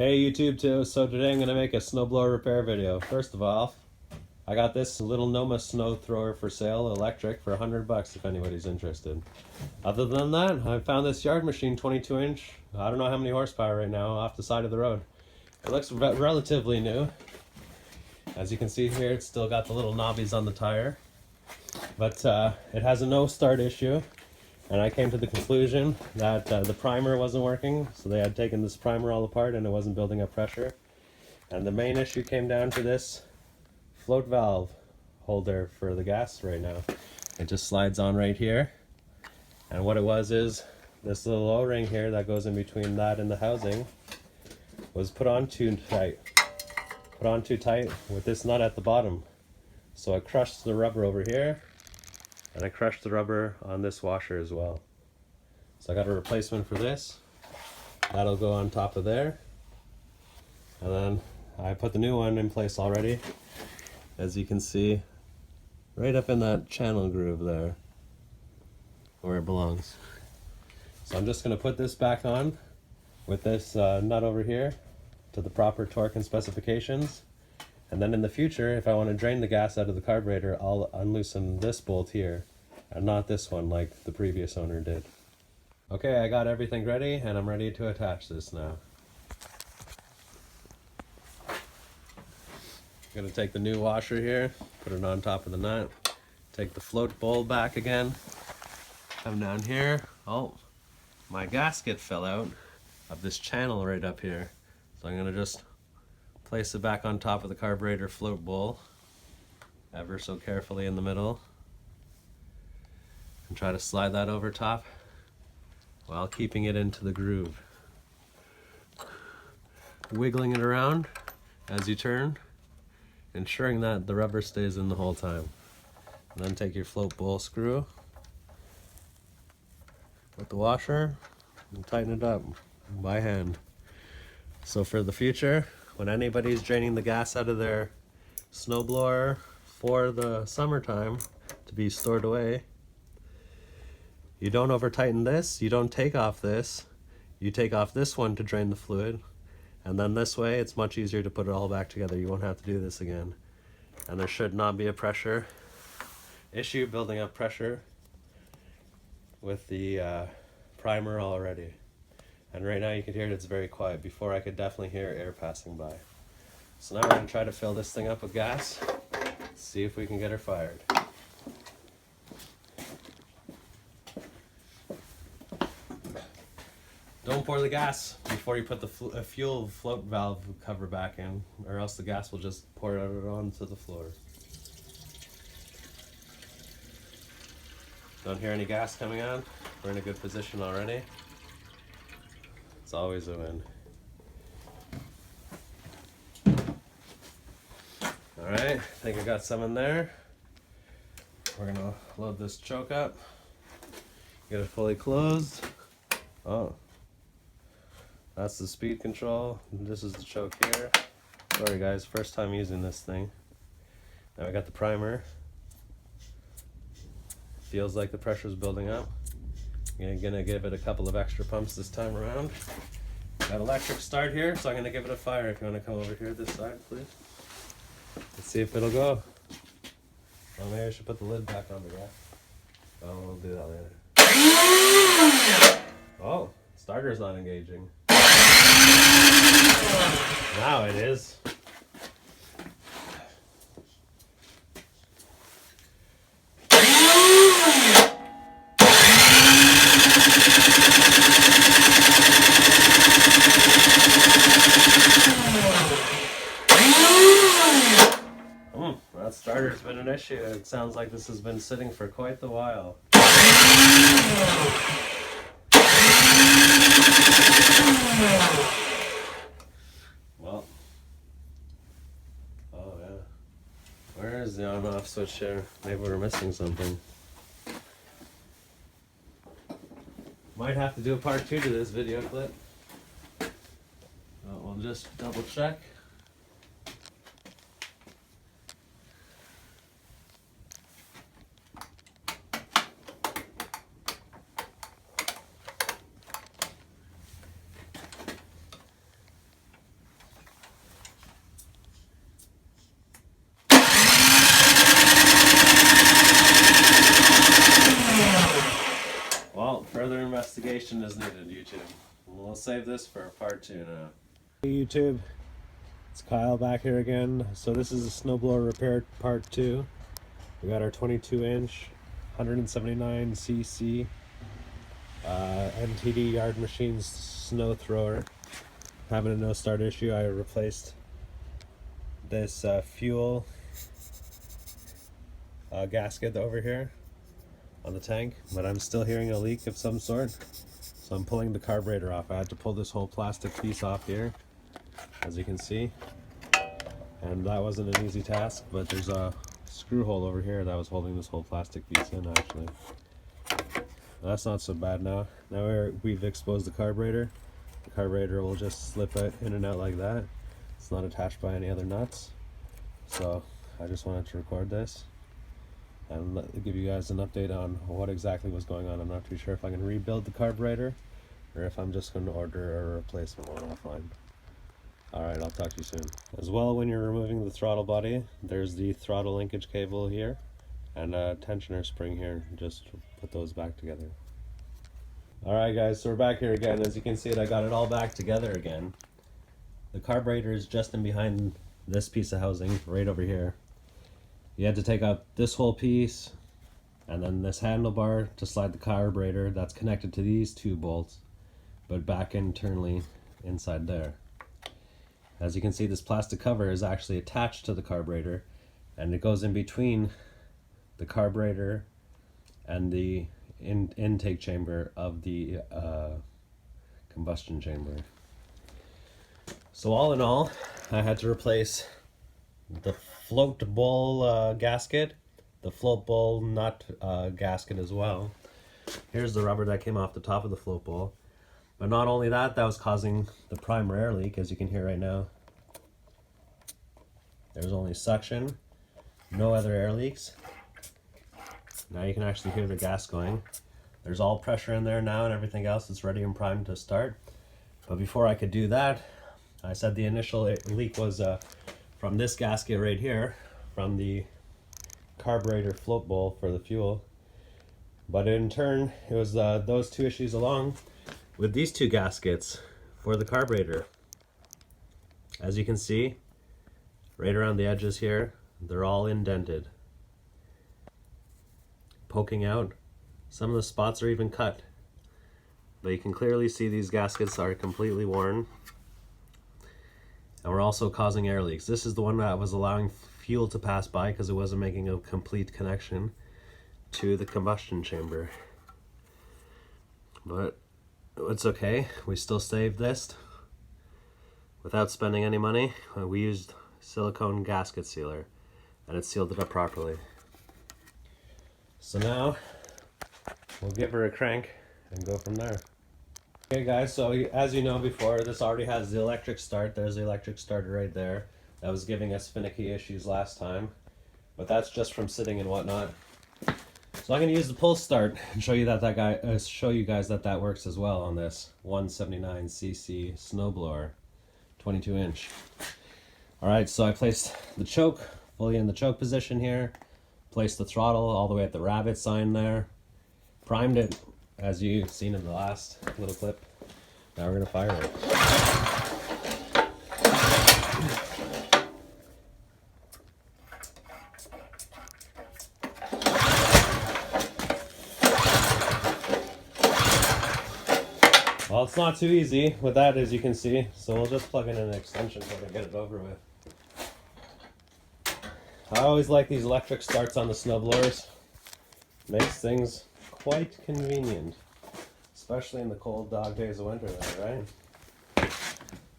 Hey YouTube too, so today I'm going to make a snowblower repair video. First of all, I got this little Noma snow thrower for sale, electric, for $100 if anybody's interested. Other than that, I found this yard machine 22 inch, I don't know how many horsepower right now, off the side of the road. It looks relatively new. As you can see here, it's still got the little knobbies on the tire. But it has a no start issue. And I came to the conclusion that the primer wasn't working, so they had taken this primer all apart and it wasn't building up pressure. And the main issue came down to this float valve holder for the gas right now. It just slides on right here. And what it was is this little O-ring here that goes in between that and the housing was put on too tight. Put on too tight with this nut at the bottom. So I crushed the rubber over here. And I crushed the rubber on this washer as well. So I got a replacement for this. That'll go on top of there. And then I put the new one in place already. As you can see, right up in that channel groove there, where it belongs. So I'm just going to put this back on with this nut over here to the proper torque and specifications. And then in the future, if I want to drain the gas out of the carburetor, I'll unloosen this bolt here, and not this one like the previous owner did. Okay, I got everything ready, and I'm ready to attach this now. I'm going to take the new washer here, put it on top of the nut, take the float bowl back again, come down here. Oh, my gasket fell out of this channel right up here. So I'm going to just place it back on top of the carburetor float bowl, ever so carefully in the middle, and try to slide that over top while keeping it into the groove. Wiggling it around as you turn, ensuring that the rubber stays in the whole time. And then take your float bowl screw with the washer and tighten it up by hand. So for the future, when anybody's draining the gas out of their snowblower for the summertime to be stored away, you don't over tighten this, you don't take off this, you take off this one to drain the fluid, and then this way it's much easier to put it all back together. You won't have to do this again. And there should not be a pressure issue, building up pressure with the primer already. And right now you can hear it, it's very quiet. Before I could definitely hear air passing by. So now we're going to try to fill this thing up with gas, see if we can get her fired. Don't pour the gas before you put the fuel float valve cover back in, or else the gas will just pour it onto the floor. Don't hear any gas coming on. We're in a good position already. It's always a win. Alright, I think I got some in there. We're gonna load this choke up. Get it fully closed. Oh. That's the speed control. This is the choke here. Sorry guys, first time using this thing. Now I got the primer. Feels like the pressure's building up. I'm gonna give it a couple of extra pumps this time around. Got electric start here, so I'm gonna give it a fire. If you wanna come over here this side, please. Let's see if it'll go. Oh, maybe I should put the lid back on the gas. Oh, we'll do that later. Oh, starter's not engaging. Now it is. That starter's been an issue. It sounds like this has been sitting for quite the while. Well, oh yeah. Where is the on-off switch here? Maybe we're missing something. Might have to do a part 2 to this video clip. We'll just double check. we'll save this for part 2 now. Hey YouTube, it's Kyle back here again. So this is a snowblower repair part 2. We got our 22-inch, 179cc NTD Yard Machines snow thrower. Having a no start issue. I replaced this fuel gasket over here on the tank, but I'm still hearing a leak of some sort. So I'm pulling the carburetor off. I had to pull this whole plastic piece off here, as you can see. And that wasn't an easy task, but there's a screw hole over here that was holding this whole plastic piece in actually. That's not so bad now. Now we've exposed the carburetor. The carburetor will just slip out in and out like that. It's not attached by any other nuts. So I just wanted to record this and give you guys an update on what exactly was going on. I'm not too sure if I can rebuild the carburetor or if I'm just going to order a replacement one offline. Alright, I'll talk to you soon. As well, when you're removing the throttle body, there's the throttle linkage cable here and a tensioner spring here. Just put those back together. Alright guys, so we're back here again. As you can see, I got it all back together again. The carburetor is just in behind this piece of housing right over here. You had to take out this whole piece and then this handlebar to slide the carburetor that's connected to these two bolts, but back internally inside there. As you can see, this plastic cover is actually attached to the carburetor and it goes in between the carburetor and the intake chamber of the combustion chamber. So all in all, I had to replace the float bowl gasket, the float bowl nut gasket as well. Here's the rubber that came off the top of the float bowl. But not only that, that was causing the primer air leak, as you can hear right now. There's only suction, no other air leaks. Now you can actually hear the gas going. There's all pressure in there now and everything else is ready and primed to start. But before I could do that, I said the initial leak was from this gasket right here, from the carburetor float bowl for the fuel. But in turn, it was those two issues along with these two gaskets for the carburetor. As you can see, right around the edges here, they're all indented, poking out. Some of the spots are even cut, but you can clearly see these gaskets are completely worn, and we're also causing air leaks. This is the one that was allowing fuel to pass by because it wasn't making a complete connection to the combustion chamber. But it's okay, we still saved this without spending any money. We used silicone gasket sealer and it sealed it up properly. So now we'll give her a crank and go from there. Okay guys, so as you know before, this already has the electric start. There's the electric starter right there. That was giving us finicky issues last time, but that's just from sitting and whatnot. So I'm going to use the pull start and show you guys that works as well on this 179cc snowblower, 22-inch. Alright, so I placed the choke fully in the choke position here, placed the throttle all the way at the rabbit sign there, primed it as you've seen in the last little clip. Now we're going to fire it. Well, it's not too easy with that, as you can see, so we'll just plug in an extension so we can get it over with. I always like these electric starts on the snowblowers. Makes things quite convenient, especially in the cold dog days of winter there, right?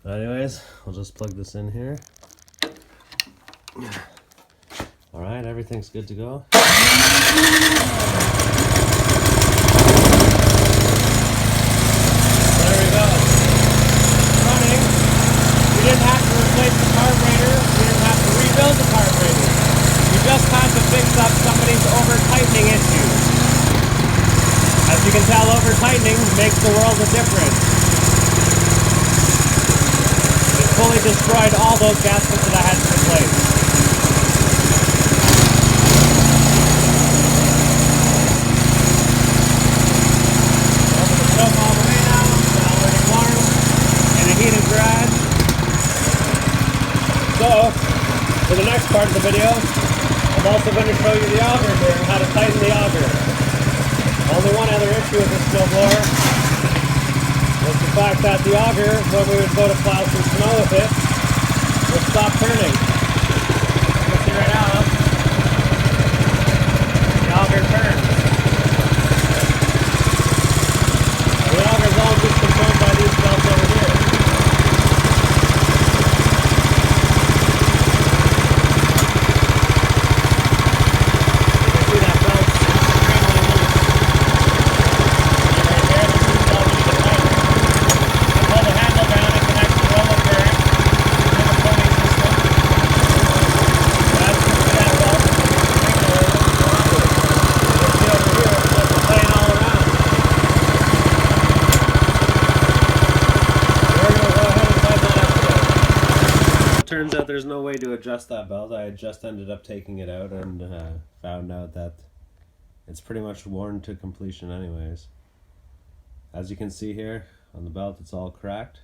Anyways, I'll just plug this in here. Alright, everything's good to go. Just had to fix up somebody's over-tightening issues. As you can tell, over-tightening makes the world of difference. It fully destroyed all those gaskets that I had to replace. Open the stove all the way now, it's already warm. next part of the video, I'm also going to show you the auger here, how to tighten the auger. Only one other issue with this snowblower was the fact that the auger, when we would go to plow some snow with it, would stop turning. You can see right now, the auger turns. The auger is all just controlled by these belts over here. Turns out there's no way to adjust that belt. I just ended up taking it out and found out that it's pretty much worn to completion anyways. As you can see here on the belt, it's all cracked.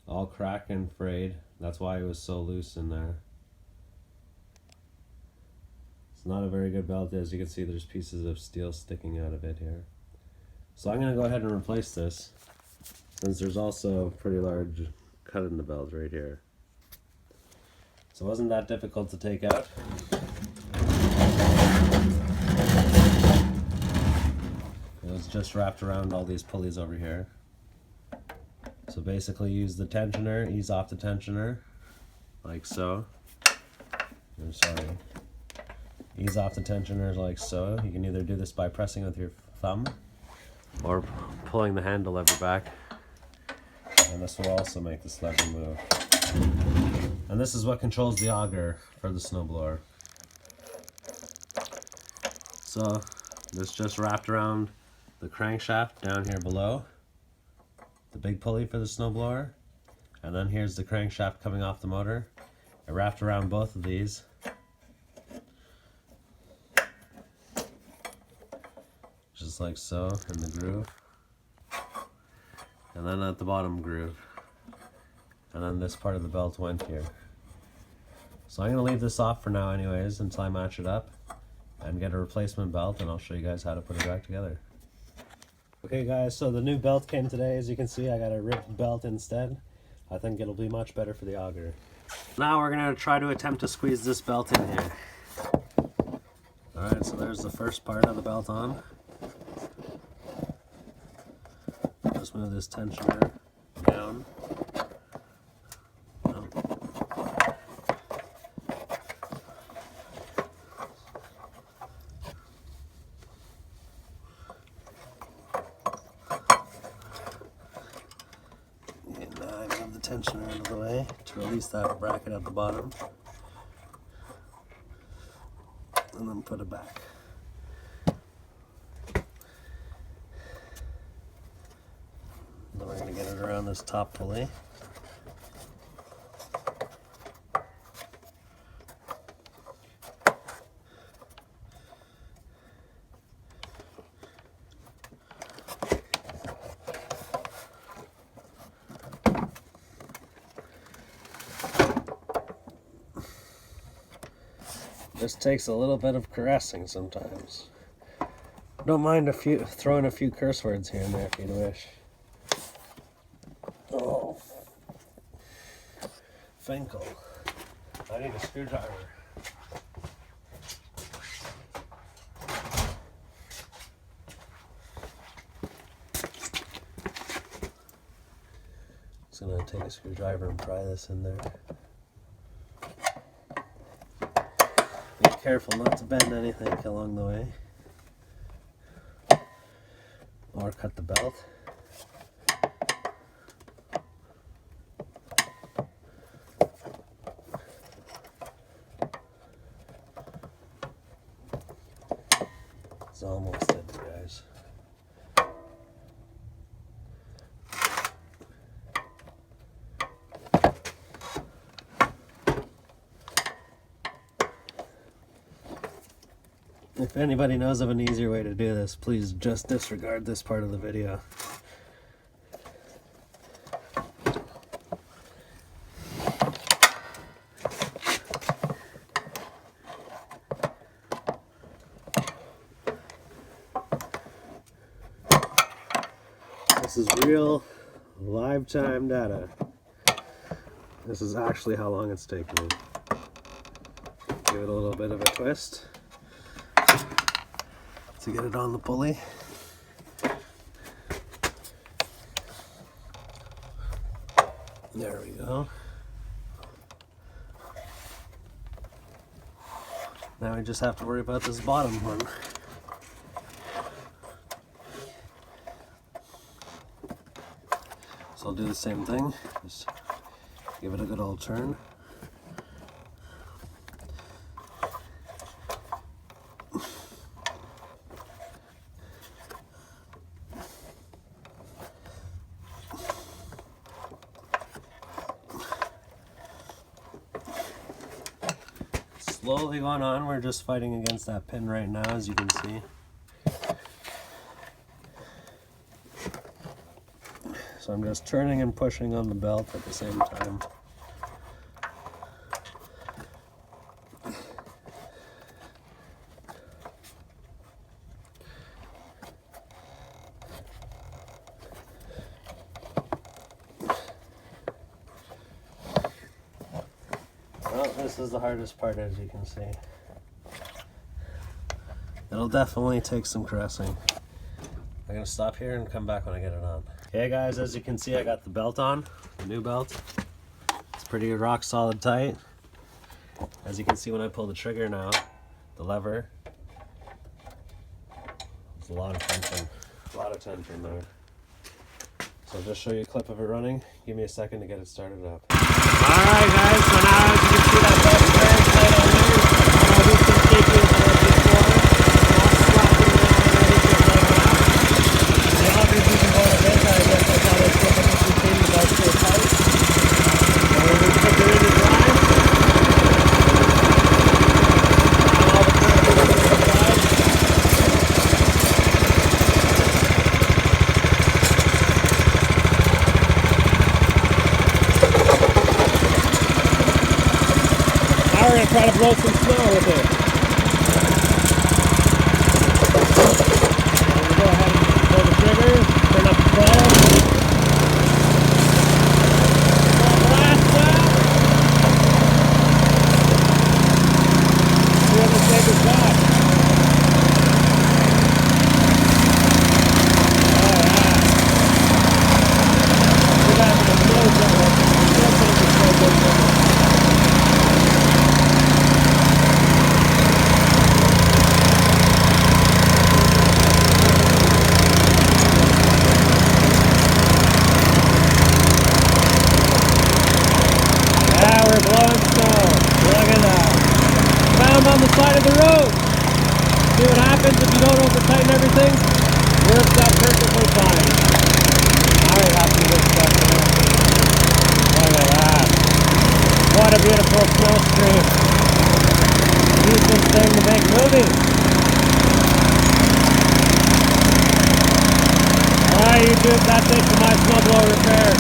All cracked and frayed. That's why it was so loose in there. It's not a very good belt. As you can see, there's pieces of steel sticking out of it here. So I'm going to go ahead and replace this, since there's also a pretty large cut in the belt right here. So it wasn't that difficult to take out. It was just wrapped around all these pulleys over here. So basically use the tensioner, ease off the tensioner, like so. I'm sorry. Ease off the tensioner like so. You can either do this by pressing with your thumb or pulling the handle lever back. And this will also make this lever move. And this is what controls the auger for the snowblower. So this just wrapped around the crankshaft down here below, the big pulley for the snowblower, and then here's the crankshaft coming off the motor. I wrapped around both of these. Just like so, in the groove. And then at the bottom groove. And then this part of the belt went here. So I'm going to leave this off for now anyways until I match it up and get a replacement belt, and I'll show you guys how to put it back together. Okay guys, so the new belt came today. As you can see, I got a ripped belt instead. I think it'll be much better for the auger. Now we're going to try to attempt to squeeze this belt in here. Alright, so there's the first part of the belt on. Just move this tensioner down. Oh. And now I move the tensioner out of the way to release that bracket at the bottom. And then put it back. Then we're going to get it around this top pulley. This takes a little bit of caressing sometimes. Don't mind throwing a few curse words here and there if you wish. Oh, Finkel. I need a screwdriver. Just gonna take a screwdriver and pry this in there. Be careful not to bend anything along the way, or cut the belt. It's almost in, guys. If anybody knows of an easier way to do this, please just disregard this part of the video. This is real live time data. This is actually how long it's taking me. Give it a little bit of a twist to get it on the pulley. There we go. Now we just have to worry about this bottom one. So I'll do the same thing, just give it a good old turn. Slowly going on, we're just fighting against that pin right now, as you can see. So I'm just turning and pushing on the belt at the same time. Well, this is the hardest part, as you can see. It'll definitely take some caressing. I'm gonna stop here and come back when I get it on. Okay guys, as you can see, I got the belt on, the new belt. It's pretty rock solid tight. As you can see when I pull the trigger now, the lever, there's a lot of tension there. So I'll just show you a clip of it running. Give me a second to get it started up. Alright guys, so now as you can see that belt's very tight on there. I'll do some shaking as I did before. I'll slap it around and ready to get right off. The augers you can hold a bit, I guess that's how those different things are so tight. So we're going to stick it in the drive. And all the current is on the side. Now we're going to try to blow some snow with it. We'll go ahead and pull the trigger, turn up the throttle. Blast out! See what the trigger's got. Oh yeah. We're having a snow shovel. Still putting the snow shovel. On the side of the road. See what happens if you don't over tighten everything? Works out perfectly fine. Now we have some good stuff here. Look at that. What a beautiful snow stream. Use this thing to make movies. Alright YouTube, that's it for my snowblower repair.